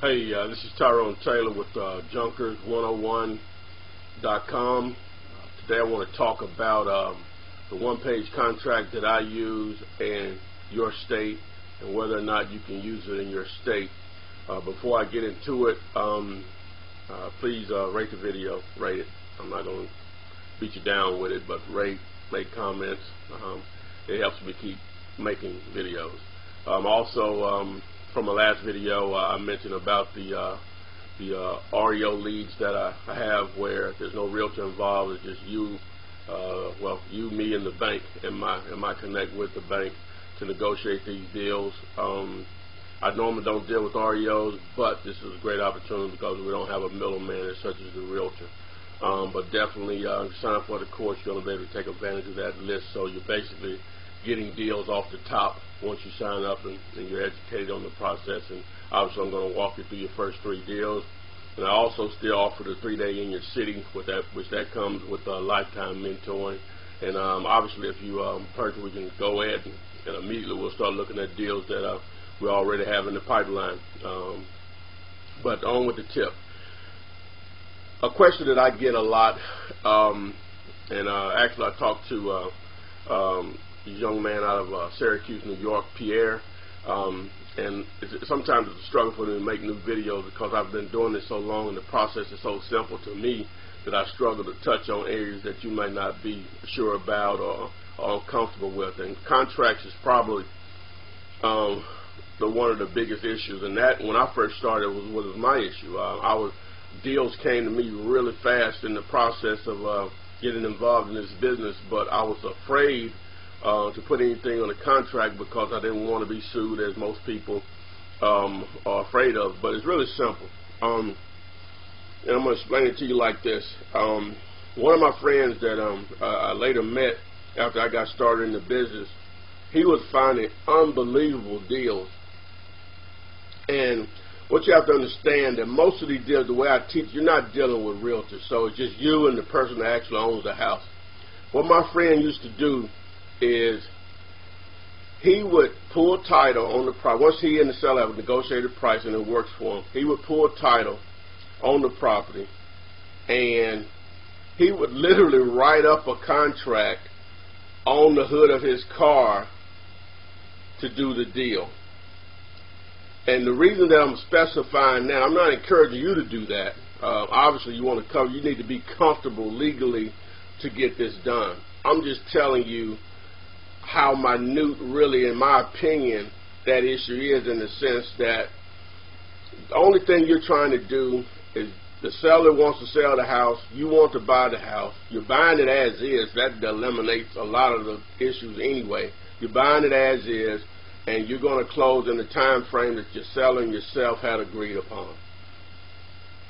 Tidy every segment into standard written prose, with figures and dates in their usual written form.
Hey, this is Tyrone Taylor with Junkers101.com. Today I want to talk about the one-page contract that I use in your state and whether or not you can use it in your state. Before I get into it, please rate the video, rate it. I'm not going to beat you down with it, but rate, make comments. It helps me keep making videos. Also, from my last video, I mentioned about the REO leads that I have where there's no realtor involved. It's just you, you, me, and the bank, and my connect with the bank to negotiate these deals. I normally don't deal with REOs, but this is a great opportunity because we don't have a middleman such as the realtor. But definitely sign up for the course. You're going to be able to take advantage of that list. So you're basically getting deals off the top once you sign up and you're educated on the process. And obviously I'm going to walk you through your first 3 deals. And I also still offer the 3-day in your city, which that comes with lifetime mentoring. And obviously if you purchase, we can go ahead and immediately we'll start looking at deals that we already have in the pipeline. But on with the tip. A question that I get a lot, actually I talked to this young man out of Syracuse, New York, Pierre, and sometimes it's a struggle for me to make new videos because I've been doing this so long and the process is so simple to me that I struggle to touch on areas that you might not be sure about or uncomfortable with. And contracts is probably one of the biggest issues, and that when I first started was my issue. Deals came to me really fast in the process of getting involved in this business, but I was afraid to put anything on the contract because I didn't want to be sued, as most people are afraid of. But it's really simple, and I'm going to explain it to you like this. One of my friends that I later met after I got started in the business, he was finding unbelievable deals. And what you have to understand that most of these deals, the way I teach, you're not dealing with realtors, so it's just you and the person that actually owns the house. What my friend used to do is he would pull title on the property. Once he and the seller have a negotiated price and it works for him, he would pull title on the property, and he would literally write up a contract on the hood of his car to do the deal. And the reason that I'm specifying that, I'm not encouraging you to do that. Obviously, you need to be comfortable legally to get this done. I'm just telling you how minute, really, in my opinion, that issue is, in the sense that the only thing you're trying to do is the seller wants to sell the house, you want to buy the house, you're buying it as is. That eliminates a lot of the issues anyway. You're buying it as is, and you're going to close in the time frame that your seller and yourself had agreed upon.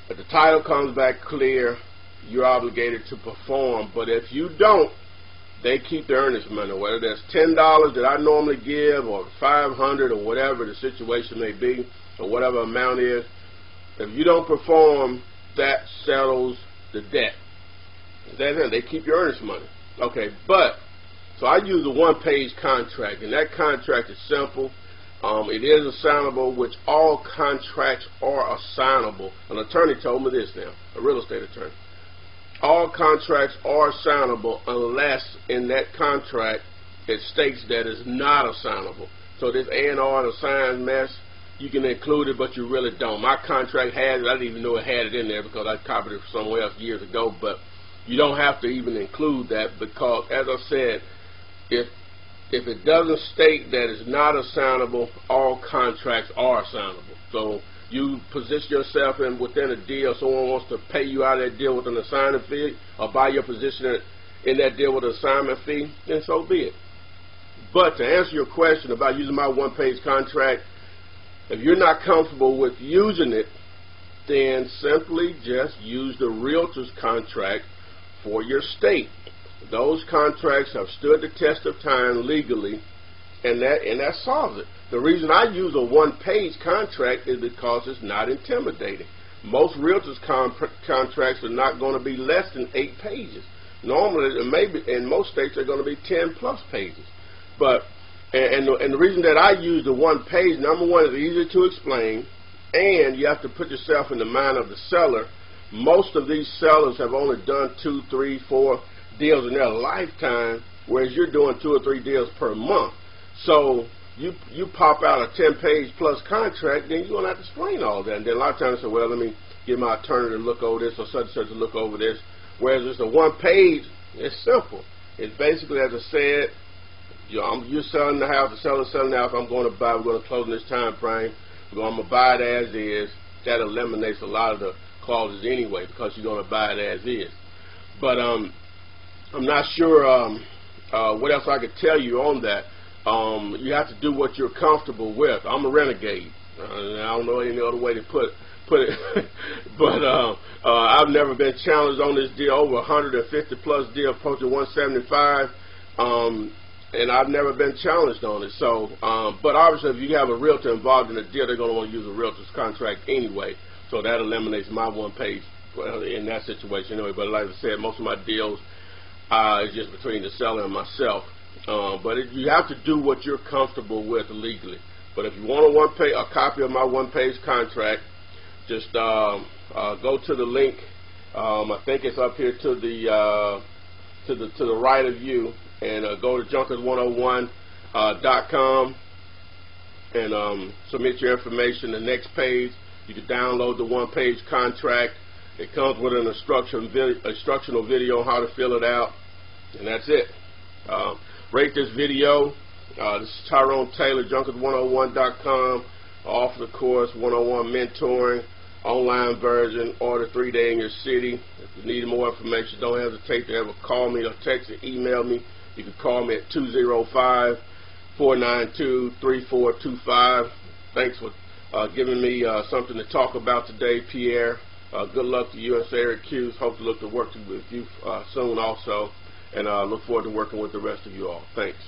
If the title comes back clear, you're obligated to perform. But if you don't, they keep the earnest money, whether that's $10 that I normally give or $500 or whatever the situation may be, or whatever amount is. If you don't perform, that settles the debt. That's it. They keep your earnest money. Okay, so I use a one-page contract, and that contract is simple. It is assignable, which all contracts are assignable. An attorney told me this now, a real estate attorney. All contracts are assignable unless in that contract it states that it's not assignable. So this A&R and assigned mess, you can include it, but you really don't. My contract has it. I didn't even know it had it in there because I copied it from somewhere else years ago, but you don't have to even include that because, as I said, if it doesn't state that it's not assignable, all contracts are assignable. So you position yourself within a deal, someone wants to pay you out of that deal with an assignment fee or buy your position in that deal with an assignment fee, then so be it. But to answer your question about using my one-page contract, if you're not comfortable with using it, then simply just use the realtor's contract for your state. Those contracts have stood the test of time legally, and that solves it. The reason I use a one-page contract is because it's not intimidating. Most realtors' contracts are not going to be less than 8 pages. Normally, maybe in most states, they're going to be 10+ pages. But the reason that I use the one page, number one, it's easy to explain, and you have to put yourself in the mind of the seller. Most of these sellers have only done 2, 3, 4 deals in their lifetime, whereas you're doing 2 or 3 deals per month. So you pop out a 10-page plus contract, then you're going to have to explain all that. And then a lot of times they say, well, let me get my attorney to look over this or such and such to look over this. Whereas it's a 1 page, it's simple. It's basically, as I said, you're selling the house, the seller's selling the house, I'm going to buy, we're going to close in this time frame, I'm going to buy it as is. That eliminates a lot of the clauses anyway, because you're going to buy it as is. But I'm not sure what else I could tell you on that. You have to do what you're comfortable with. I'm a renegade. I don't know any other way to put it. But I've never been challenged on this deal, over 150 plus deal, approaching 175. And I've never been challenged on it. So, but obviously, if you have a realtor involved in a deal, they're going to want to use a realtor's contract anyway. So that eliminates my 1 page in that situation anyway. But like I said, most of my deals is just between the seller and myself. But you have to do what you're comfortable with legally. But if you want a copy of my 1 page contract, just go to the link. I think it's up here to the right of you, and go to junkers101.com and submit your information. The next page, you can download the 1 page contract. It comes with an instructional video on how to fill it out, and that's it. Rate this video. This is Tyrone Taylor, junkers101.com. I offer the course, 101 mentoring, online version, order 3-day in your city. If you need more information, don't hesitate to ever call me or text or email me. You can call me at 205-492-3425. Thanks for giving me something to talk about today, Pierre. Good luck to you and Syracuse. Hope to look to work with you soon also. And look forward to working with the rest of you all. Thanks.